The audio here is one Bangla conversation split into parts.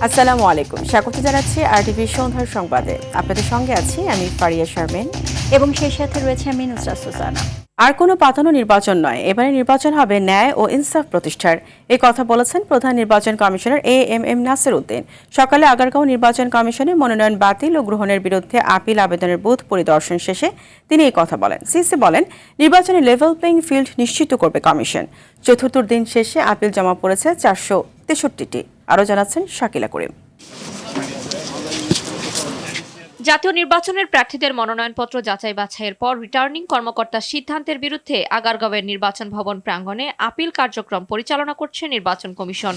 আসসালামু আলাইকুম, স্বাগত জানাচ্ছি আরটিভি সন্ধ্যার সংবাদে। আপনাদের সঙ্গে আছি আমি ফারিয়া শারমিন এবং সেই সাথে রয়েছে আমি নুসরাত সুজানা। আর কোনো পাতানো নির্বাচন নয়, এবারে নির্বাচন হবে ন্যায় ও ইনসাফ প্রতিষ্ঠার, এই কথা বলেছেন প্রধান নির্বাচন কমিশনার এএমএম নাসির উদ্দিন। সকালে আগারগাঁও নির্বাচন কমিশনের মনোনয়ন বাতিল ও গ্রহণের বিরুদ্ধে আপিল আবেদনের বুথ পরিদর্শন শেষে তিনি এই কথা বলেন। সিসি বলেন, নির্বাচনে লেভেল প্লেইং ফিল্ড নিশ্চিত করবে কমিশন। চতুর্থ দিন শেষে আপিল জমা পড়েছে 463টি। আরও জানাচ্ছেন শাকিলা করিম। জাতীয় নির্বাচনের প্রার্থীদের মনোনয়নপত্র যাচাই বাছাইয়ের পর রিটার্নিং কর্মকর্তার সিদ্ধান্তের বিরুদ্ধে আগারগাঁওয়ের নির্বাচন ভবন প্রাঙ্গণে আপিল কার্যক্রম পরিচালনা করছে নির্বাচন কমিশন।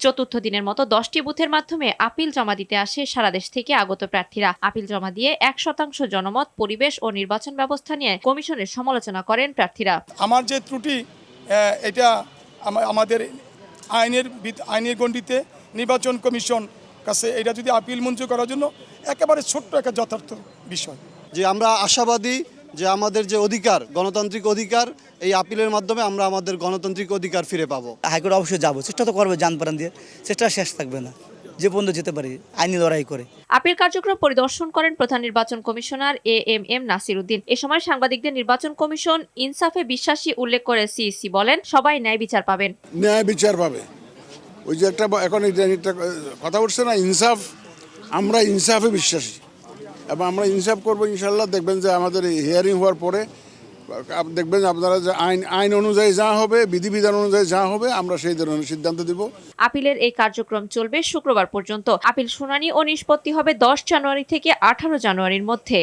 চতুর্থ দিনের মতো 10টি বুথের মাধ্যমে আপিল জমা দিতে আসে সারা দেশ থেকে আগত প্রার্থীরা। আপিল জমা দিয়ে 100% জনমত, পরিবেশ ও নির্বাচন ব্যবস্থা নিয়ে কমিশনের সমালোচনা করেন প্রার্থীরা। আমার যে ত্রুটি, এটা আমাদের আইনের গণ্ডিতে নির্বাচন কমিশন কাছে এটা যদি আপিল মঞ্জুর করার জন্য একেবারে ছোট্ট একটা যথার্থ বিষয়। যে আমরা আশাবাদী যে আমাদের যে অধিকার, গণতান্ত্রিক অধিকার, এই আপিলের মাধ্যমে আমরা আমাদের গণতান্ত্রিক অধিকার ফিরে পাবো। হাইকোর্টে অবশ্যই যাবো, চেষ্টা তো করবো জান প্রাণ দিয়ে, চেষ্টা শেষ থাকবে না, যে পর্যন্ত যেতে পারি আইনি লড়াই করে। আপিল কার্যক্রম পরিদর্শন করেন প্রধান নির্বাচন কমিশনার এএমএম নাসির উদ্দিন। এ সময় সাংবাদিকদের নির্বাচন কমিশন ইনসাফে বিশ্বাসী উল্লেখ করে সিইসি বলেন, সবাই ন্যায় বিচার পাবেন। ন্যায় বিচার পাবে। ওই যে একটা এখন একটা কথা উঠছে না, ইনসাফ, আমরা ইনসাফে বিশ্বাসী এবং আমরা ইনসাফ করবো ইনশাল্লাহ। দেখবেন যে আমাদের হিয়ারিং হওয়ার পরে দেখবেন আপনারা যে আইন অনুযায়ী যা হবে, বিধিবিধান অনুযায়ী যা হবে, আমরা সেই ধরনের সিদ্ধান্ত দিব। আপিলের এই কার্যক্রম চলবে শুক্রবার পর্যন্ত। আপিল শুনানি ও নিষ্পত্তি হবে 10 জানুয়ারি থেকে 18 জানুয়ারির মধ্যে।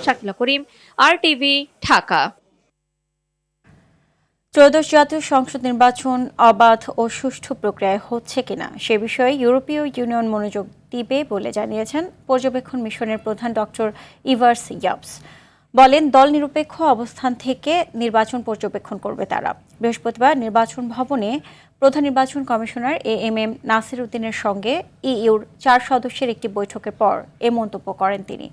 শাকিলা করিম, আরটিভি, ঢাকা। ত্রয়োদশ জাতীয় সংসদ নির্বাচন অবাধ ও সুষ্ঠু প্রক্রিয়ায় হচ্ছে কিনা সে বিষয়ে ইউরোপীয় ইউনিয়ন মনোযোগ দিবে বলে জানিয়েছেন পর্যবেক্ষণ মিশনের প্রধান ডক্টর ইভার্স ইয়াবস। বলেন, দল নিরপেক্ষ অবস্থান থেকে নির্বাচন পর্যবেক্ষণ করবে তারা। বৃহস্পতিবার নির্বাচন ভবনে প্রধান নির্বাচন কমিশনার এএমএম নাসির উদ্দিনের সঙ্গে ইইউর 4 সদস্যের একটি বৈঠকের পর এ মন্তব্য করেন তিনি।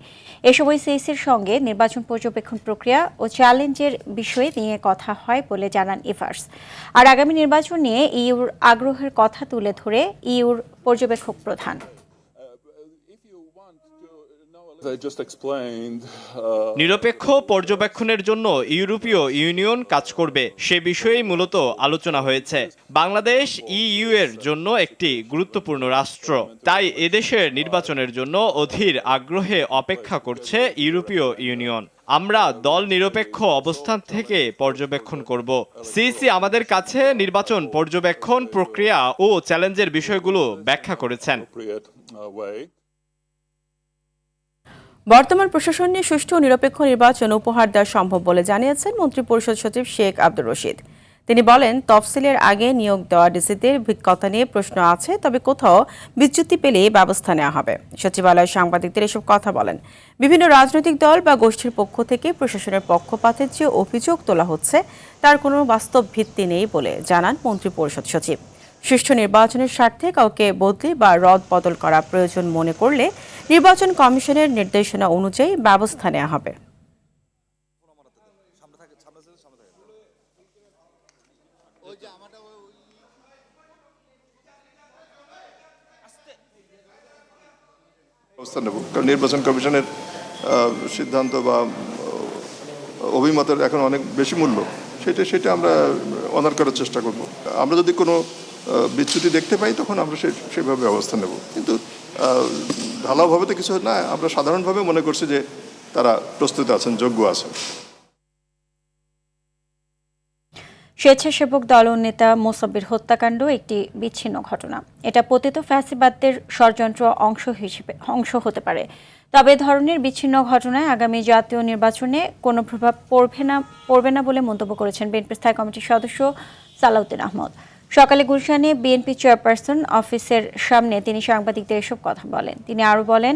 এ সময় সিইসির সঙ্গে নির্বাচন পর্যবেক্ষণ প্রক্রিয়া ও চ্যালেঞ্জের বিষয়ে নিয়ে কথা হয় বলে জানান ইভার্স। আর আগামী নির্বাচন নিয়ে ইইউর আগ্রহের কথা তুলে ধরে ইইউর পর্যবেক্ষক প্রধান নিরপেক্ষ পর্যবেক্ষণের জন্য ইউরোপীয় ইউনিয়ন কাজ করবে, সে বিষয়েই মূলত আলোচনা হয়েছে। বাংলাদেশ ইইউ এর জন্য একটি গুরুত্বপূর্ণ রাষ্ট্র, তাই এদেশের নির্বাচনের জন্য অধীর আগ্রহে অপেক্ষা করছে ইউরোপীয় ইউনিয়ন। আমরা দল নিরপেক্ষ অবস্থান থেকে পর্যবেক্ষণ করব। সিইসি আমাদের কাছে নির্বাচন পর্যবেক্ষণ প্রক্রিয়া ও চ্যালেঞ্জের বিষয়গুলো ব্যাখ্যা করেছেন। বর্তমান প্রশাসন নিয়ে সুষ্ঠু ও নিরপেক্ষ নির্বাচন উপহার দেওয়া সম্ভব বলে জানিয়েছেন মন্ত্রিপরিষদ সচিব শেখ আব্দুর রশিদ। তিনি বলেন, তফসিলের আগে নিয়োগ দেওয়া ডিসিদের অভিজ্ঞতা নিয়ে প্রশ্ন আছে, তবে কোথাও বিচ্যুতি পেলে ব্যবস্থা নেওয়া হবে। সচিবালয়ে সাংবাদিকদের এসব কথা বলেন। বিভিন্ন রাজনৈতিক দল বা গোষ্ঠীর পক্ষ থেকে প্রশাসনের পক্ষপাতের যে অভিযোগ তোলা হচ্ছে তার কোনো বাস্তব ভিত্তি নেই বলে জানান মন্ত্রিপরিষদ সচিব। সুষ্ঠু নির্বাচনের স্বার্থে কাউকে বদলি বা রদ বদল করা প্রয়োজন মনে করলে নির্বাচন কমিশনের নির্দেশনা অনুযায়ী ব্যবস্থা নেওয়া হবে। কারণ নির্বাচন কমিশনের সিদ্ধান্ত বা অভিমতের এখন অনেক বেশি মূল্য, সেটা আমরা অনার করার চেষ্টা করব। আমরা যদি কোনো বিচ্যুতি দেখতে পাই তখন আমরা সেভাবে ব্যবস্থা নেব, কিন্তু ঢালাওভাবে তো কিছু না। আমরা সাধারণভাবে মনে করছি যে তারা প্রস্তুত আছেন, যোগ্য আছেন। স্বেচ্ছাসেবক দল নেতা মোসাব্বির হত্যাকাণ্ড একটি বিচ্ছিন্ন ঘটনা। এটা পতিত ফ্যাসিবাদদের ষড়যন্ত্র অংশ হতে পারে, তবে ধরনের বিচ্ছিন্ন ঘটনায় আগামী জাতীয় নির্বাচনে কোনো প্রভাব পড়বে না বলে মন্তব্য করেছেন বিএনপি স্থায়ী কমিটির সদস্য সালাউদ্দিন আহমদ। সকালে গুলশানে বিএনপি চেয়ারপারসন অফিসের সামনে তিনি সাংবাদিকদের এসব কথা বলেন। তিনি আরও বলেন,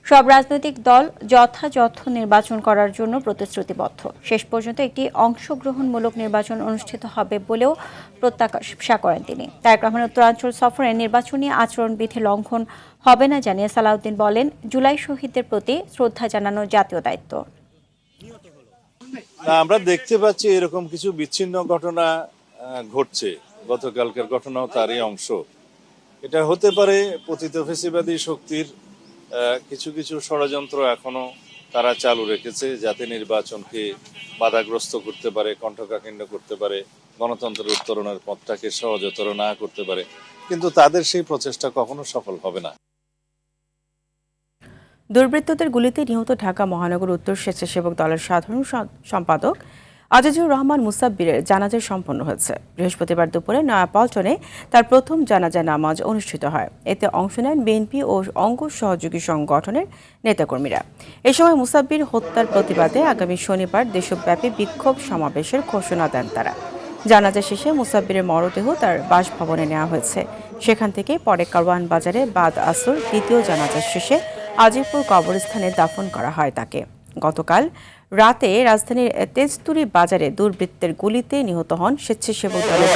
সব রাজনৈতিক দল যথাযথ নির্বাচন করার জন্য প্রতিশ্রুতিবদ্ধ। শেষ পর্যন্ত একটি অংশগ্রহণমূলক নির্বাচন অনুষ্ঠিত হবে বলেও প্রত্যাশা করেন তিনি। তারেক রহমান উত্তরাঞ্চল সফরে নির্বাচনী আচরণবিধি লঙ্ঘন হবে না জানিয়ে সালাউদ্দিন বলেন, জুলাই শহীদদের প্রতি শ্রদ্ধা জানানো জাতীয় দায়িত্ব। আমরা দেখতে পাচ্ছি এরকম কিছু বিচ্ছিন্ন ঘটনা ঘটছে। গতকালকের ঘটনাও তারই অংশ। এটা হতে পারে পতিত ফ্যাসিবাদী শক্তির কিছু কিছু ষড়যন্ত্র এখনো তারা চালু রেখেছে, যাতে নির্বাচনকে বাধাগ্রস্ত করতে পারে, কণ্ঠকাঠিন্য করতে পারে, গণতন্ত্রের উত্তরণের পথটাকে সহজতর না করতে পারে। কিন্তু তাদের সেই প্রচেষ্টা কখনো সফল হবে না। দুর্বৃত্তদের গুলিতে নিহত ঢাকা মহানগর উত্তর স্বেচ্ছাসেবক দলের সাধারণ সম্পাদক আজিজুর রহমান মুসাব্বিরের জানাজা সম্পন্ন হয়েছে। বৃহস্পতিবার দুপুরে নয়াপল্টনে তার প্রথম জানাজা নামাজ অনুষ্ঠিত হয়। এতে অংশ নেন বিএনপি ও অঙ্গ সহযোগী সংগঠনের নেতাকর্মীরা। এ সময় মুসাব্বির হত্যার প্রতিবাদে আগামী শনিবার দেশব্যাপী বিক্ষোভ সমাবেশের ঘোষণা দেন তারা। জানাজা শেষে মুসাব্বিরের মরদেহ তার বাসভবনে নেওয়া হয়েছে। সেখান থেকে পরে কারওয়ান বাজারে বাদ আসর দ্বিতীয় জানাজা শেষে আজিপুর কবরস্থানে দাফন করা হয় তাকে। গতকাল রাতে রাজধানীর তেজতুরি বাজারে দুর্বৃত্তের গুলিতে নিহত হন স্বেচ্ছাসেবক দলের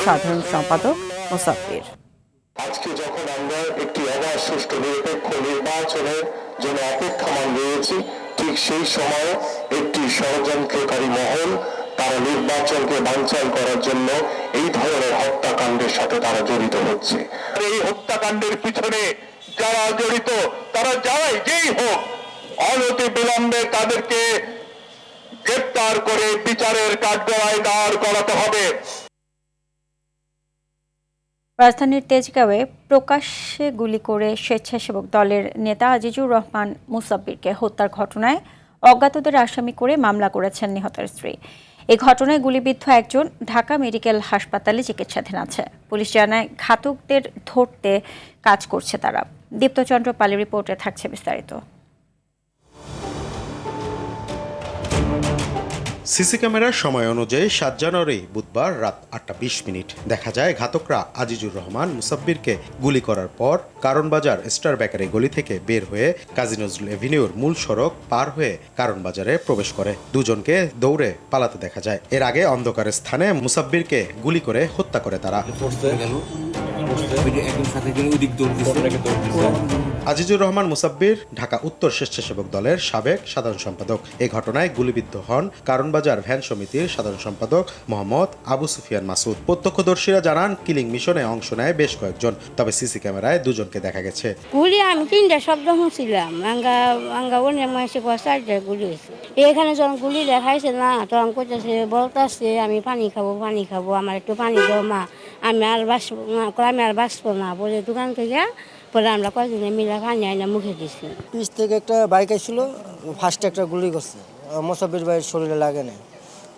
সাধারণ সম্পাদক মুসাব্বির। আজকে যখন আমরা একটি অবাধ সুষ্ঠু নিরপেক্ষ নির্বাচনের জন্য অপেক্ষমান রয়েছি, ঠিক সেই সময়ে একটি ষড়যন্ত্রকারী মহল তারা নির্বাচনকে বানচাল করার জন্য এই ধরনের হত্যাকাণ্ডের সাথে তারা জড়িত হচ্ছে। এই হত্যাকাণ্ডের পিছনে যারা জড়িত, তারা যারাই যেই হোক, অনতি বিলম্বে তাদেরকে গ্রেপ্তার করে বিচারের কাঠগড়ায় দাঁড় করাতে হবে। রাজধানীর তেজগাঁওয়ে প্রকাশ্যে গুলি করে স্বেচ্ছাসেবক দলের নেতা আজিজুর রহমান মুসাব্বিরকে হত্যার ঘটনায় অজ্ঞাতদের আসামি করে মামলা করেছেন নিহতের স্ত্রী। এই ঘটনায় গুলিবিদ্ধ একজন ঢাকা মেডিকেল হাসপাতালে চিকিৎসাধীন আছে। পুলিশ জানায় ঘাতকদের ধরতে কাজ করছে তারা। দীপ্তচন্দ্র পালের রিপোর্টে থাকছে বিস্তারিত। সিসি ক্যামেরার সময় অনুযায়ী 7 জানুয়ারি বুধবার রাত 8:20 দেখা যায় ঘাতকরা আজিজুর রহমান মুসাব্বিরকে গুলি করার পর কারণ বাজার স্টার বেকারি গলি থেকে বের হয়ে কাজী নজরুল এভিনিউর মূল সড়ক পার হয়ে কারণ বাজারে প্রবেশ করে। দুজনকে দৌড়ে পালাতে দেখা যায়। এর আগে অন্ধকার স্থানে মুসাব্বিরকে গুলি করে হত্যা করে তারা। আজিজুর রহমান মুসাব্বির ঢাকা উত্তর স্বেচ্ছাসেবক দলের সাবেক সাধারণ সম্পাদক। এই ঘটনায় গুলিবিদ্ধ হন কারণবাজার ভ্যান সমিতির সাধারণ সম্পাদক মোহাম্মদ আবু সুফিয়ান মাসুদ। প্রত্যক্ষদর্শীরা জানান কিলিং মিশনে অংশ নেয় বেশ কয়েকজন, তবে সিসি ক্যামেরায় দুজনকে দেখা গেছে। গুলি আমি 3টা শব্দ শুনছিলাম, অনেক মাসে 4টা গুলি হয়েছে। এখানে যখন গুলি দেখাইছে না, তখন করতেছে বলতেছে আমি পানি খাবো, আমার একটু পানি দাও মা, আমি আর বাঁচবো না বলে দোকান থেকে পরে আমরা কয়েকজনে মিলে পানি আইনা মুখে দিচ্ছি। পিছ থেকে একটা বাইক আসছিল, ফার্স্টে একটা গুলি করছে, মোসাব্বির ভাইয়ের শরীরে লাগে না।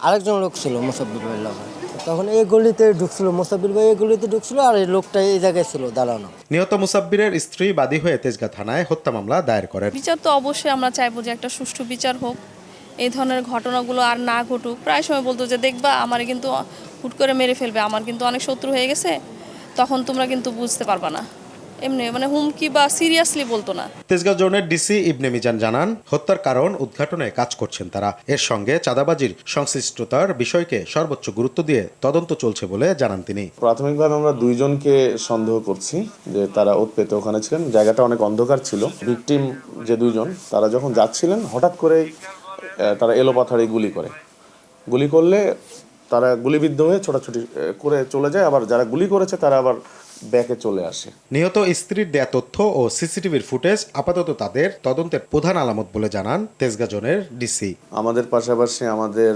আরেকজন লোক ছিল মোসাব্বির ভাইয়ের লাগে, তখন এই গলিতে ঢুকছিল, মোসাব্বির ভাই এই গলিতে ঢুকছিল আর এই লোকটা এই জায়গায় ছিল দাঁড়ানো। নিহত মুসাব্বিরের স্ত্রী বাদী হয়ে তেজগাঁ থানায় হত্যা মামলা দায়ের করেন। বিচার তো অবশ্যই আমরা চাইবো যে একটা সুষ্ঠু বিচার হোক, এই ধরনের ঘটনাগুলো আর না ঘটুক। প্রায় সময় বলতো যে দেখবা আমার কিন্তু হুট করে মেরে ফেলবে, আমার কিন্তু অনেক শত্রু হয়ে গেছে, তখন তোমরা কিন্তু বুঝতে পারবা না। এমনি হুমকি বা সিরিয়াসলি বলতো না। তেজগাঁও জোনের ডিসি ইবনে মিজান জানান হত্যার কারণ উদ্ঘাটনে কাজ করছেন তারা। এর সঙ্গে চাঁদাবাজির সংশ্লিষ্টতার বিষয়কে সর্বোচ্চ গুরুত্ব দিয়ে তদন্ত চলছে বলে জানান তিনি। প্রাথমিকভাবে আমরা 2 জনকে সন্দেহ করছি যে তারা ওতপেতে ওখানে ছিলেন। জায়গাটা অনেক অন্ধকার ছিল। ভিকটিম যে 2 জন, তারা যখন যাচ্ছিলেন হঠাৎ করে তারা এলোপাথাড়ি গুলি করলে তারা গুলিবিদ্ধ হয়ে ছোটাছুটি করে চলে যায়। আবার যারা গুলি করেছে তারা আবার ব্যাকে চলে আসে। নিহত স্ত্রীর দেয়া তথ্য ও সিসিটিভির ফুটেজ আপাতত তাদের তদন্তের প্রধান আলামত বলে জানান তেজগাঁ জোনের ডিসি। আমাদের পাশাপাশি আমাদের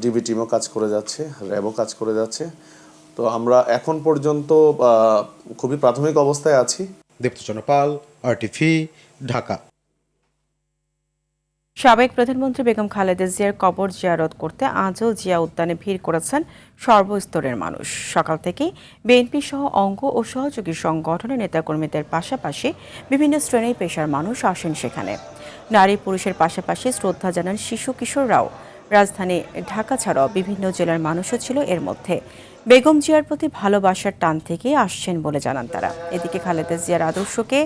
ডিবি টিমও কাজ করে যাচ্ছে, র্যাবও কাজ করে যাচ্ছে। তো আমরা এখন পর্যন্ত খুবই প্রাথমিক অবস্থায় আছি। দীপ্তচন্দ্র পাল, RTV, ঢাকা। সাবেক প্রধানমন্ত্রী বেগম খালেদা জিয়ার কবর জিয়ারত করতে আজও জিয়া উদ্যানে ভিড় করেছেন সর্বস্তরের মানুষ। সকাল থেকেই বিএনপি সহ অঙ্গ ও সহযোগী সংগঠনের নেতাকর্মীদের পাশাপাশি বিভিন্ন শ্রেণী পেশার মানুষ আসেন সেখানে। নারী পুরুষের পাশাপাশি শ্রদ্ধা জানান শিশু কিশোররাও। রাজধানী ঢাকা ছাড়াও বিভিন্ন জেলার মানুষও ছিল এর মধ্যে। বেগম জিয়ার প্রতি ভালোবাসার টান থেকে আসছেন বলে জানান তারা। এদিকে খালেদা জিয়ার আদর্শকে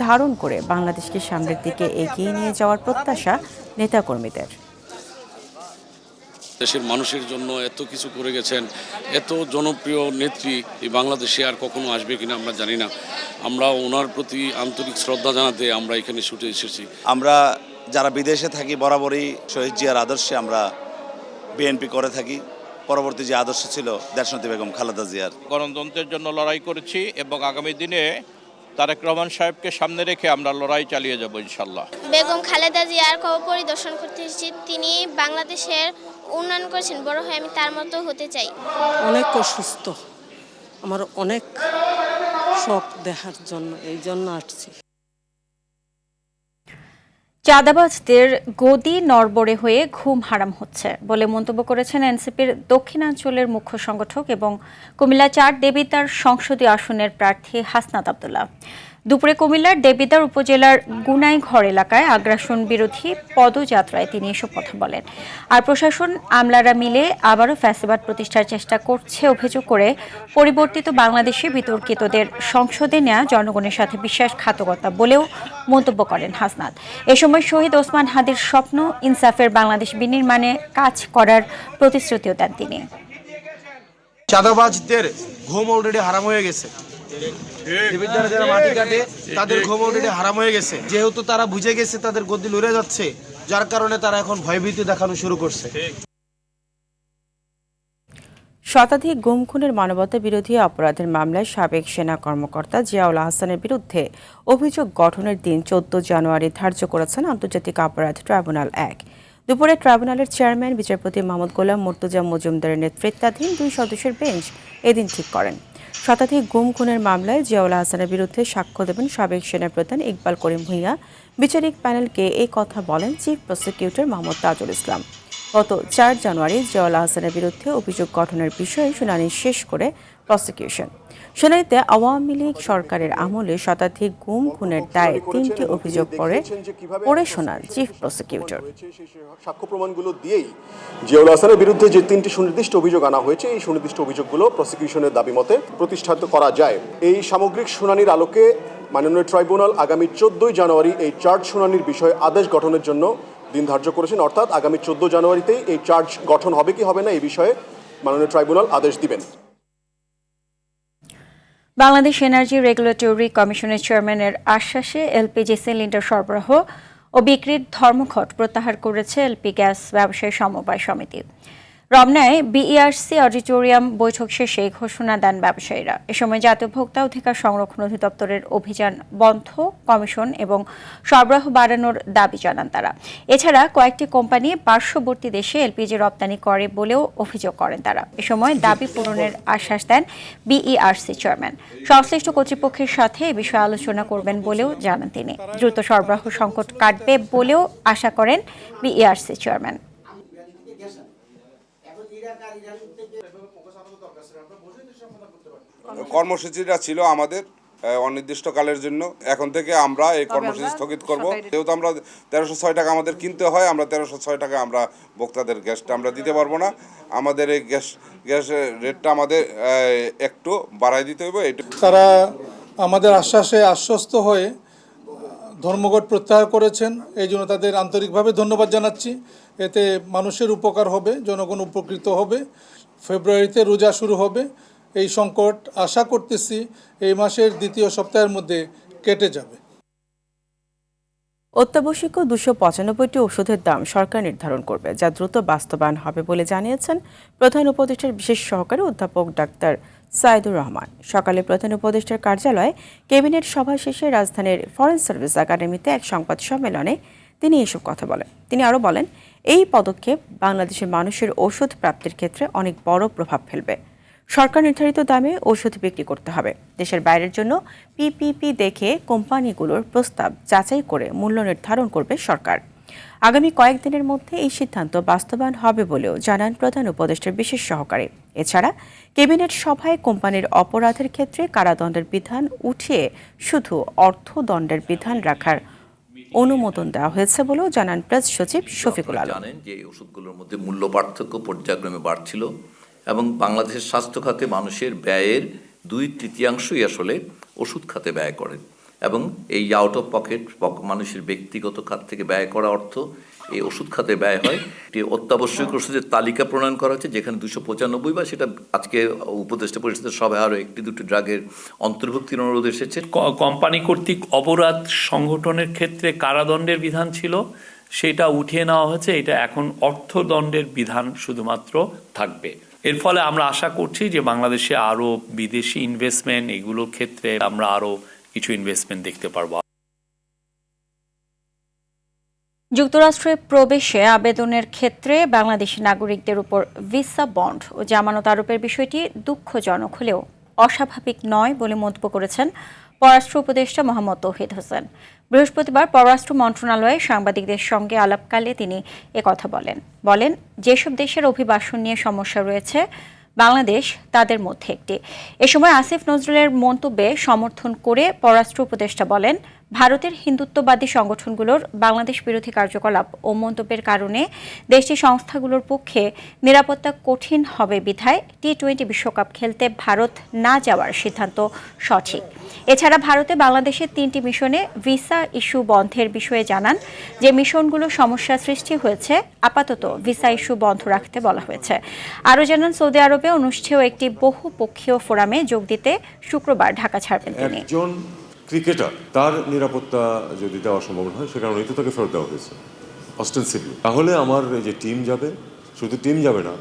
ধারণ করে বাংলাদেশকে সামনের দিকে এগিয়ে নিয়ে যাওয়ার প্রত্যাশা নেতাকর্মীদের। দেশের মানুষের জন্য এত কিছু করে গেছেন, এত জনপ্রিয় নেত্রী এই বাংলাদেশে আর কখনো আসবে কিনা আমরা জানি না। আমরা ওনার প্রতি আন্তরিক শ্রদ্ধা জানাতে আমরা এখানে ছুটে এসেছি। আমরা যারা বিদেশে থাকি বরাবরই শহীদ জিয়ার আদর্শে আমরা বিএনপি করে থাকি পরবর্তী যে আদর্শ ছিল দেশনেত্রী বেগম খালেদা জিয়ার। গণতন্ত্রের জন্য লড়াই করেছি এবং আগামী দিনে তারেক রহমান সাহেবকে সামনে রেখে আমরা লড়াই চালিয়ে যাব ইনশাল্লাহ। বেগম খালেদা জিয়ার কবর পরিদর্শন করতে এসেছি। তিনি বাংলাদেশের উন্নয়ন করেছেন, বড় হয়ে আমি তার মতো হতে চাই। অনেক অসুস্থ, আমার অনেক শখ দেখার জন্য, এই জন্য আসছি। চাঁদাবাজদের গদি নড়বড়ে হয়ে ঘুম হারাম হচ্ছে বলে মন্তব্য করেছেন এনসিপির দক্ষিণাঞ্চলের মুখ্য সংগঠক এবং কুমিল্লা ৪ দেবিদ্বার সংসদীয় আসনের প্রার্থী হাসনাত আব্দুল্লাহ। দুপুরে কুমিল্লার দেবিদ্বার উপজেলার গুনাইঘর এলাকায় আগ্রাসন বিরোধী পদযাত্রায় তিনি এসব কথা বলেন। আর প্রশাসন আমলারা মিলে আবারও ফ্যাসিবাদ প্রতিষ্ঠার চেষ্টা করছে অভিযোগ করে পরিবর্তিত বাংলাদেশে বিতর্কিতদের সংসদে নেওয়া জনগণের সাথে বিশ্বাসঘাতকতা বলেও মন্তব্য করেন হাসনাত। এ সময় শহীদ ওসমান হাদির স্বপ্ন ইনসাফের বাংলাদেশ বিনির্মাণে কাজ করার প্রতিশ্রুতিও দেন তিনি। চাঁদাবাজদের ঘুম অলরেডি হারাম হয়ে গেছে, দেবিদ্বারে যারা মাটি কাটে তাদের ঘুম অলরেডি হারাম হয়ে গেছে, যেহেতু তারা বুঝে গেছে তাদের গদি লড়ে যাচ্ছে, যার কারণে তারা এখন ভয়ভীতি দেখানো শুরু করছে। শতাধিক গুম খুনের মানবতা বিরোধী অপরাধের মামলায় সাবেক সেনা কর্মকর্তা জিয়াউল আহসানের বিরুদ্ধে অভিযোগ গঠনের দিন 14 জানুয়ারি ধার্য করেছেন আন্তর্জাতিক অপরাধ ট্রাইব্যুনাল 1। দুপুরে ট্রাইব্যুনালের চেয়ারম্যান বিচারপতি মোহাম্মদ গোলাম মুর্তজা মজুমদারের নেতৃত্বাধীন 2 সদস্যের বেঞ্চ এদিন ঠিক করেন। শতাধিক গুম খুনের মামলায় জিয়াউল আহসানের বিরুদ্ধে সাক্ষ্য দেবেন সাবেক সেনাপ্রধান ইকবাল করিম ভূঁইয়া। বিচারিক প্যানেলকে এই কথা বলেন চিফ প্রসিকিউটর মোহাম্মদ তাজুল ইসলাম। গত 4 জানুয়ারি জিয়াউল আহসানের বিরুদ্ধে অভিযোগ গঠনের বিষয়ে শুনানি শেষ করে প্রসিকিউশন। শুনানিতে আওয়ামী লীগ সরকারের আমলে শতাধিক গুম খুনের দায়ে 3টি অভিযোগ পড়ে শোনান চিফ প্রসিকিউটর। সাক্ষ্য প্রমাণগুলো দিয়েই জিয়াউল আহসানের বিরুদ্ধে যে 3টি সুনির্দিষ্ট অভিযোগ আনা হয়েছে, এই সুনির্দিষ্ট অভিযোগগুলো প্রসিকিউশনের দাবি মতে প্রতিষ্ঠিত করা যায়। এই সামগ্রিক শুনানির আলোকে মাননীয় ট্রাইব্যুনাল আগামী 14 জানুয়ারি এই চার্জ শুনানির বিষয়ে আদেশ গঠনের জন্য দিন ধার্য করেছেন। অর্থাৎ আগামী 14 জানুয়ারিতেই এই চার্জ গঠন হবে কি হবে না এই বিষয়ে মাননীয় ট্রাইব্যুনাল আদেশ দিবেন। বাংলাদেশ এনার্জি রেগুলেটরি কমিশনের চেয়ারম্যানের আশ্বাসে এলপিজি সিলিন্ডার সরবরাহ ও বিক্রির ধর্মঘট প্রত্যাহার করেছে এলপি গ্যাস ব্যবসায়ী সমবায় সমিতি। রমনায় বিইআরসি অডিটোরিয়াম বৈঠক শেষে ঘোষণা দেন ব্যবসায়ীরা। এ সময় জাতীয় ভোক্তা অধিকার সংরক্ষণ অধিদপ্তরের অভিযান বন্ধ, কমিশন এবং সরবরাহ বাড়ানোর দাবি জানান তারা। এছাড়া কয়েকটি কোম্পানি পার্শ্ববর্তী দেশে এলপিজি রপ্তানি করে বলেও অভিযোগ করেন তারা। এ সময় দাবি পূরণের আশ্বাস দেন বিইআরসি চেয়ারম্যান। সংশ্লিষ্ট কর্তৃপক্ষের সাথে এ বিষয়ে আলোচনা করবেন বলেও জানান তিনি। দ্রুত সরবরাহ সংকট কাটবে বলেও আশা করেন বিইআরসি চেয়ারম্যান। কর্মসূচিটা ছিল আমাদের অনির্দিষ্টকালের জন্য। এখন থেকে আমরা এই কর্মসূচি স্থগিত করব। যেহেতু আমরা 1306 টাকা আমাদের কিনতে হয়, আমরা 1306 টাকা আমরা ভোক্তাদের গ্যাসটা আমরা দিতে পারবো না। আমাদের এই গ্যাসের রেটটা আমাদের একটু বাড়াই দিতে হবে। তারা আমাদের আশ্বাসে আশ্বস্ত হয়ে ধর্মঘট প্রত্যাহার করেছেন, এই জন্য তাদের আন্তরিকভাবে ধন্যবাদ জানাচ্ছি। এতে মানুষের উপকার হবে, জনগণ উপকৃত হবে। ফেব্রুয়ারিতে রোজা শুরু হবে। এই সংকট আশা করতেছি এই মাসের দ্বিতীয় সপ্তাহের মধ্যে কেটে যাবে। অত্যাবশ্যকীয় 295টি ওষুধের দাম সরকার নির্ধারণ করবে, যা দ্রুত বাস্তবায়ন হবে বলে জানিয়েছেন প্রধান উপদেষ্টার বিশেষ সহকারী অধ্যাপক ডাক্তার সাইদুর রহমান। সকালে প্রধান উপদেষ্টার কার্যালয়ে ক্যাবিনেট সভা শেষে রাজধানীর ফরেন সার্ভিস একাডেমিতে এক সংবাদ সম্মেলনে তিনি এসব কথা বলেন। তিনি আরও বলেন, এই পদক্ষেপ বাংলাদেশের মানুষের ওষুধ প্রাপ্তির ক্ষেত্রে অনেক বড় প্রভাব ফেলবে। সরকার নির্ধারিত দামে ওষুধ বিক্রি করতে হবে। দেশের বাইরের জন্য পিপিপি দেখে কোম্পানিগুলোর প্রস্তাব যাচাই করে মূল্য নির্ধারণ করবে সরকার। আগামী কয়েকদিনের মধ্যে এই সিদ্ধান্ত বাস্তবায়ন হবে বলেও জানান প্রধান উপদেষ্টার বিশেষ সহকারী। এছাড়া ক্যাবিনেট সভায় কোম্পানির অপরাধের ক্ষেত্রে কারাদণ্ডের বিধান উঠিয়ে শুধু অর্থদণ্ডের বিধান রাখার অনুমোদন দেওয়া হয়েছে বলেও জানান প্রেস সচিব শফিকুল আলম। জানেন যে এই ওষুধগুলোর মধ্যে মূল্য পার্থক্য পর্যায়ক্রমে বাড়ছিল এবং বাংলাদেশের স্বাস্থ্য খাতে মানুষের ব্যয়ের 2/3 আসলে ওষুধ খাতে ব্যয় করেন এবং এই আউট অফ পকেট মানুষের ব্যক্তিগত খাত থেকে ব্যয় করা অর্থ এই ওষুধ খাতে ব্যয় হয়। একটি অত্যাবশ্যক ওষুধের তালিকা প্রণয়ন করা হচ্ছে, যেখানে 295 বা সেটা আজকে উপদেষ্টা পরিষদের সভায় আরও 1-2টি ড্রাগের অন্তর্ভুক্তির অনুরোধ এসেছে। কোম্পানি কর্তৃক অপরাধ সংগঠনের ক্ষেত্রে কারাদণ্ডের বিধান ছিল, সেটা উঠিয়ে নেওয়া হয়েছে। এটা এখন অর্থদণ্ডের বিধান শুধুমাত্র থাকবে। এর ফলে আমরা আশা করছি যে বাংলাদেশে আরও বিদেশি ইনভেস্টমেন্ট এগুলোর ক্ষেত্রে আমরা আরও কিছু ইনভেস্টমেন্ট দেখতে পারবো। যুক্তরাষ্ট্রে প্রবেশে আবেদনের ক্ষেত্রে বাংলাদেশি নাগরিকদের উপর ভিসা বন্ড ও জামানত আরোপের বিষয়টি দুঃখজনক হলেও অস্বাভাবিক নয় বলে মন্তব্য করেছেন পররাষ্ট্র উপদেষ্টা মোহাম্মদ তৌহিদ হোসেন। বৃহস্পতিবার পররাষ্ট্র মন্ত্রণালয়ে সাংবাদিকদের সঙ্গে আলাপকালে তিনি একথা বলেন যেসব দেশের অভিবাসন নিয়ে সমস্যা রয়েছে বাংলাদেশ তাদের মধ্যে একটি। এ সময় আসিফ নজরুলের মন্তব্যে সমর্থন করে পররাষ্ট্র উপদেষ্টা বলেন, ভারতের হিন্দুত্ববাদী সংগঠনগুলোর বাংলাদেশ বিরোধী কার্যকলাপ ও মন্তব্যের কারণে দেশটির সংস্থাগুলোর পক্ষে নিরাপত্তা কঠিন হবে বিধায় টি-20 বিশ্বকাপ খেলতে ভারত না যাওয়ার সিদ্ধান্ত সঠিক। এছাড়া ভারতে বাংলাদেশের 3টি মিশনে ভিসা ইস্যু বন্ধের বিষয়ে জানান যে মিশনগুলো সমস্যা সৃষ্টি হয়েছে, আপাতত ভিসা ইস্যু বন্ধ রাখতে বলা হয়েছে। আরও জানান, সৌদি আরবে অনুষ্ঠেয় একটি বহুপক্ষীয় ফোরামে যোগ দিতে শুক্রবার ঢাকা ছাড়বেন তিনি। ক্রিকেটার তার নিরাপত্তা যদি দেওয়া সম্ভব হয় সে কারণেই তো তাকে ফেরত দেওয়া হয়েছে অস্টেন্সিভলি। তাহলে আমার এই যে টিম যাবে, শুধু টিম যাবে না,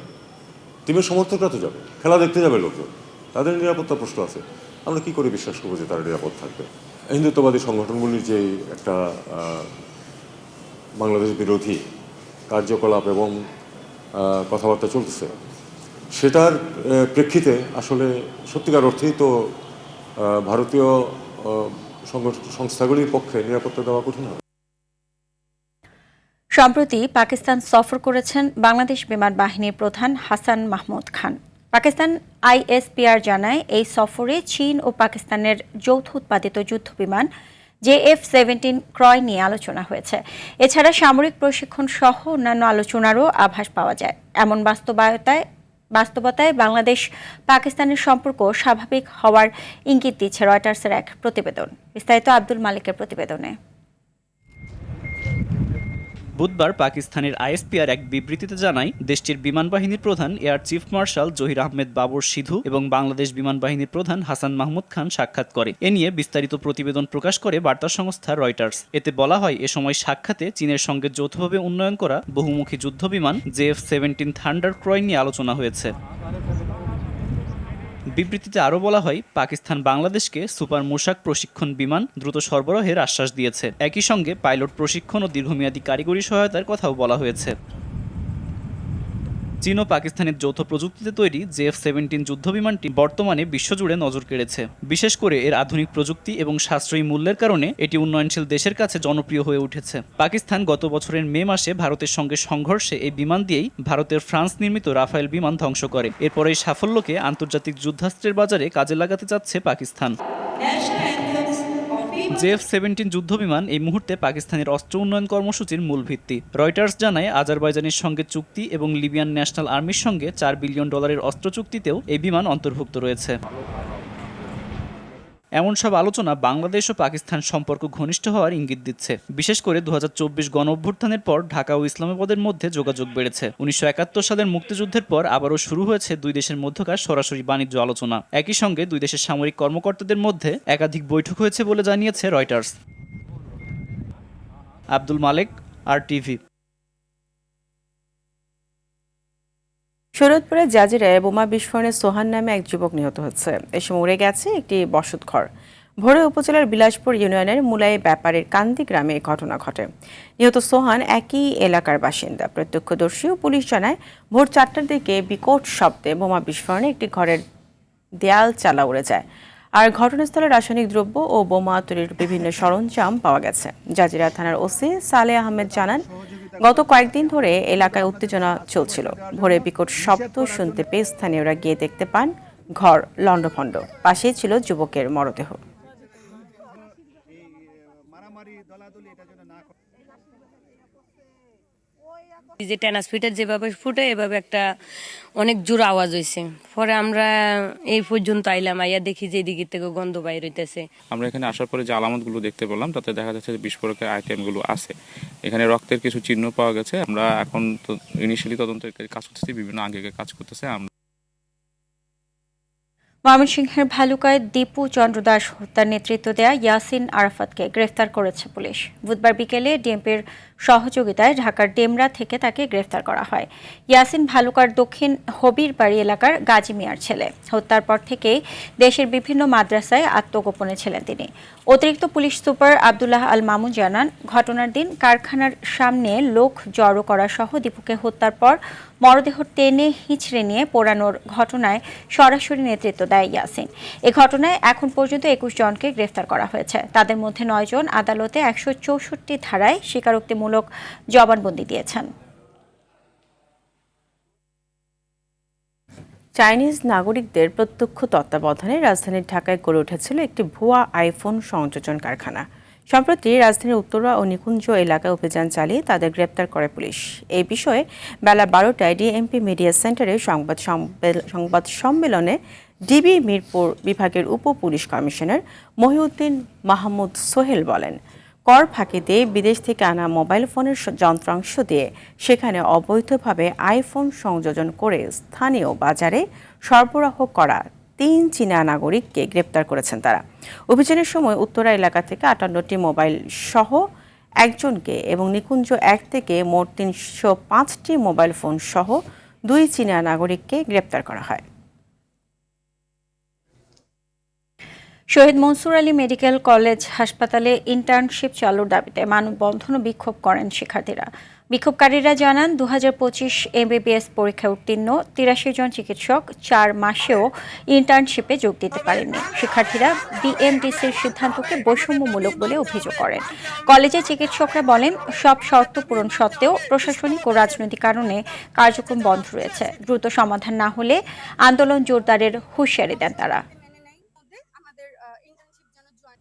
টিমের সমর্থকরা তো যাবে, খেলা দেখতে যাবে লোকজন, তাদের নিরাপত্তা প্রশ্ন আছে। আমরা কি করে বিশ্বাস করবো যে তারা নিরাপদ থাকবে? হিন্দুত্ববাদী সংগঠনগুলির যে একটা বাংলাদেশ বিরোধী কার্যকলাপ এবং কথাবার্তা চলতেছে, সেটার প্রেক্ষিতে আসলে সত্যিকার অর্থেই তো ভারতীয় সংস্থাগুলির পক্ষে নিরাপত্তা দেওয়া কঠিন হবে। সম্প্রতি পাকিস্তান সফর করেছেন বাংলাদেশ বিমান বাহিনীর প্রধান হাসান মাহমুদ খান। পাকিস্তান ISPR জানায়, এই সফরে চীন ও পাকিস্তানের যৌথ উৎপাদিত যুদ্ধ বিমান JF-17 ক্রয় নিয়ে আলোচনা হয়েছে। এছাড়া সামরিক প্রশিক্ষণ সহ অন্যান্য আলোচনারও আভাস পাওয়া যায়। এমন বাস্তবতায় বাংলাদেশ পাকিস্তানের সম্পর্ক স্বাভাবিক হওয়ার ইঙ্গিত দিচ্ছে রয়টার্সের এক প্রতিবেদন। বিস্তারিত আব্দুল মালিকের প্রতিবেদনে। বুধবার পাকিস্তানের ISPR এক বিবৃতিতে জানায়, দেশটির বিমান বাহিনীর প্রধান air chief marshal Zahir Ahmed Babar Sidhu এবং বাংলাদেশ বিমান বাহিনীর প্রধান হাসান মাহমুদ খান সাক্ষাৎ করে। এ নিয়ে বিস্তারিত প্রতিবেদন প্রকাশ করে বার্তা সংস্থা রয়টার্স। এতে বলা হয়, এ সময় সাক্ষাতে চীনের সঙ্গে যৌথভাবে উন্নয়ন করা বহুমুখী যুদ্ধ বিমান JF-17 থান্ডার ক্রয় নিয়ে আলোচনা হয়েছে। বিবৃতিতে আরও বলা হয়, পাকিস্তান বাংলাদেশকে সুপার মোশাক প্রশিক্ষণ বিমান দ্রুত সরবরাহের আশ্বাস দিয়েছে। একই সঙ্গে পাইলট প্রশিক্ষণ ও দীর্ঘমেয়াদী কারিগরি সহায়তার কথাও বলা হয়েছে। চীন ও পাকিস্তানের যৌথ প্রযুক্তিতে তৈরি JF-17 যুদ্ধ বিমানটি বর্তমানে বিশ্বজুড়ে নজর কেড়েছে। বিশেষ করে এর আধুনিক প্রযুক্তি এবং সাশ্রয়ী মূল্যের কারণে এটি উন্নয়নশীল দেশের কাছে জনপ্রিয় হয়ে উঠেছে। পাকিস্তান গত বছরের মে মাসে ভারতের সঙ্গে সংঘর্ষে এই বিমান দিয়েই ভারতের ফ্রান্স নির্মিত রাফায়েল বিমান ধ্বংস করে। এরপর এই সাফল্যকে আন্তর্জাতিক যুদ্ধাস্ত্রের বাজারে কাজে লাগাতে চাচ্ছে পাকিস্তান। JF-17 যুদ্ধবিমান এই মুহূর্তে পাকিস্তানের অস্ত্র উন্নয়ন কর্মসূচির মূল ভিত্তি। রয়টার্স জানায়, আজারবাইজানের সঙ্গে চুক্তি এবং লিবিয়ান ন্যাশনাল আর্মির সঙ্গে $4 বিলিয়ন অস্ত্র চুক্তিতেও এই বিমান অন্তর্ভুক্ত রয়েছে। এমন সব আলোচনা বাংলাদেশ ও পাকিস্তান সম্পর্ক ঘনিষ্ঠ হওয়ার ইঙ্গিত দিচ্ছে। বিশেষ করে 2024 গণঅভ্যুত্থানের পর ঢাকা ও ইসলামাবাদের মধ্যে যোগাযোগ বেড়েছে। 1971 সালের মুক্তিযুদ্ধের পর আবারও শুরু হয়েছে দুই দেশের মধ্যকার সরাসরি বাণিজ্য আলোচনা। একই সঙ্গে দুই দেশের সামরিক কর্মকর্তাদের মধ্যে একাধিক বৈঠক হয়েছে বলে জানিয়েছে রয়টার্স। আব্দুল মালেক, RTV। শরীয়তপুরে জাজিরায় বোমা বিস্ফোরণে সোহান নামে এক যুবক নিহত হয়েছে। এ সময় উড়ে গেছে একটি বসতঘর। ভোরে উপজেলার বিলাসপুর ইউনিয়নের মুলাই ব্যাপারের কান্দি গ্রামে এই ঘটনা ঘটে। নিহত সোহান একই এলাকার বাসিন্দা। প্রত্যক্ষদর্শী ও পুলিশ জানায়, ভোর 4টার দিকে বিকট শব্দে বোমা বিস্ফোরণে একটি ঘরের দেয়াল চালা উড়ে যায়। আর ঘটনাস্থলে রাসায়নিক দ্রব্য ও বোমা তৈরির বিভিন্ন সরঞ্জাম পাওয়া গেছে। জাজিরা থানার ওসি সালেহ আহমেদ জানান, গত কয়েকদিন ধরে এলাকায় উত্তেজনা চলছিল। ভোরে বিকট শব্দ শুনতে পেয়ে স্থানীয়রা গিয়ে দেখতে পান ঘর লণ্ডভণ্ড, পাশেই ছিল যুবকের মরদেহ। যে ট্রান্সমিটার যেভাবে ফুটে এভাবে একটা অনেক জোর আওয়াজ হয়েছে। পরে আমরা এই পর্যন্ত আইলাম, আইয়া দেখি যে এদিকে থেকে গন্ধ বাইর হইতেছে। আমরা এখানে আসার পরে যে আলামতগুলো দেখতে পেলাম তাতে দেখা যাচ্ছে যে বিস্ফোরকের আইটেমগুলো আছে। এখানে রক্তের কিছু চিহ্ন পাওয়া গেছে। আমরা এখন ইনিশিয়ালি তদন্তের কাজ করতেছি, বিভিন্ন আগে কাজ করতেছে। ময়মনসিংহের ভালুকায় দীপু চন্দ্র দাস হত্যার নেতৃত্ব দেয়া ইয়াসিন আরাফাতকে গ্রেফতার করেছে পুলিশ। বুধবার বিকেলে ডিএমপির সহযোগিতায় ঢাকার ডেমরা থেকে তাকে গ্রেফতার করা হয়। ইয়াসিন ভালুকার দক্ষিণ হবিরবাড়ি এলাকার গাজী মিয়ার ছেলে। হত্যার পর থেকেই দেশের বিভিন্ন মাদ্রাসায় আত্মগোপনে ছিলেন তিনি। অতিরিক্ত পুলিশ সুপার আব্দুল্লাহ আল মামুন জানান, ঘটনার দিন কারখানার সামনে লোক জড়ো করা সহ দীপুকে হত্যার পর মরদেহ টেনে হিঁচড়ে নিয়ে পোড়ানোর ঘটনায় সরাসরি নেতৃত্ব দেয় ইয়াসিন। এ ঘটনায় এখন পর্যন্ত 21 জনকে গ্রেফতার করা হয়েছে। তাদের মধ্যে 9 জন আদালতে 164 ধারায় স্বীকারোক্তিমূলক জবানবন্দি দিয়েছেন। চাইনিজ নাগরিকদের প্রত্যক্ষ তত্ত্বাবধানে রাজধানীর ঢাকায় গড়ে উঠেছিল একটি ভুয়া আইফোন সংযোজন কারখানা। সম্প্রতি রাজধানীর উত্তরা ও নিকুঞ্জ এলাকায় অভিযান চালিয়ে তাদের গ্রেপ্তার করে পুলিশ। এই বিষয়ে বেলা 12টায় ডিএমপি মিডিয়া সেন্টারে সংবাদ সম্মেলনে ডিবি মিরপুর বিভাগের উপ পুলিশ কমিশনার মহিউদ্দিন মাহমুদ সোহেল বলেন, কর ফাঁকিতে বিদেশ থেকে আনা মোবাইল ফোনের যন্ত্রাংশ দিয়ে সেখানে অবৈধভাবে আইফোন সংযোজন করে স্থানীয় বাজারে সরবরাহ করা 3 চীনা নাগরিককে গ্রেপ্তার করেছেন তারা। অভিযানের সময় উত্তরা এলাকা থেকে 58টি মোবাইল সহ একজনকে এবং নিকুঞ্জ 1 থেকে মোট 305টি মোবাইল ফোন সহ 2 চীনা নাগরিককে গ্রেপ্তার করা হয়। শহীদ মনসুর আলী মেডিকেল কলেজ হাসপাতালে ইন্টার্নশিপ চালুর দাবিতে মানববন্ধন ও বিক্ষোভ করেন শিক্ষার্থীরা। বিক্ষোভকারীরা জানান, 2025 এমবিবিএস পরীক্ষায় উত্তীর্ণ 83 জন চিকিৎসক 4 মাসেও ইন্টার্নশিপে যোগ দিতে পারেননি। শিক্ষার্থীরা বিএমডিসির সিদ্ধান্তকে বৈষম্যমূলক বলে অভিযোগ করেন। কলেজের চিকিৎসকরা বলেন, সব শর্ত পূরণ সত্ত্বেও প্রশাসনিক ও রাজনৈতিক কারণে কার্যক্রম বন্ধ রয়েছে। দ্রুত সমাধান না হলে আন্দোলন জোরদারের হুঁশিয়ারি দেন তারা।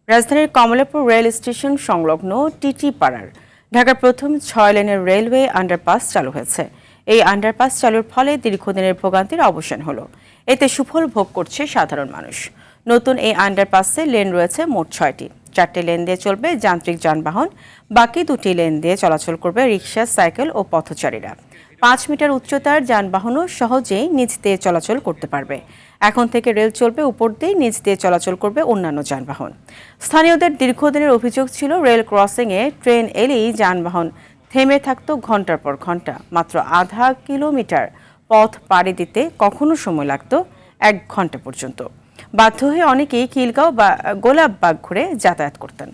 রাজধানীর কমলাপুর রেল স্টেশন সংলগ্ন টিটি পাড়ার ঢাকার প্রথম 6 লেনের রেলওয়ে আন্ডারপাস চালু হয়েছে। এই আন্ডারপাস চালুর ফলে দীর্ঘদিনের ভোগান্তির অবসান হলো। এতে সুফল ভোগ করছে সাধারণ মানুষ। নতুন এই আন্ডারপাসে লেন রয়েছে মোট 6টি। 4টি লেন দিয়ে চলবে যান্ত্রিক যানবাহন, বাকি 2টি লেন দিয়ে চলাচল করবে রিক্সা, সাইকেল ও পথচারীরা। 5 মিটার উচ্চতার যানবাহনও সহজেই নিচ দিয়ে চলাচল করতে পারবে। এখন থেকে রেল চলবে উপর দিয়ে, নিচ দিয়ে চলাচল করবে অন্যান্য যানবাহন। স্থানীয়দের দীর্ঘদিনের অভিযোগ ছিল, রেল ক্রসিংয়ে ট্রেন এলেই যানবাহন থেমে থাকতো ঘন্টার পর ঘন্টা। মাত্র আধা কিলোমিটার পথ পাড়ি দিতে কখনো সময় লাগতো 1 ঘন্টা পর্যন্ত। বাধ্য হয়ে অনেকেই খিলগাঁও বা গোলাপবাগ ঘুরে যাতায়াত করতেন।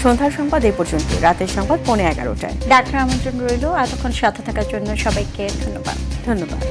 সন্ধ্যার সংবাদ এই পর্যন্ত। রাতের সংবাদ 11:15টায়। ডাক্তার আমন্ত্রণ রইল। এতক্ষণ সাথে থাকার জন্য সবাইকে ধন্যবাদ।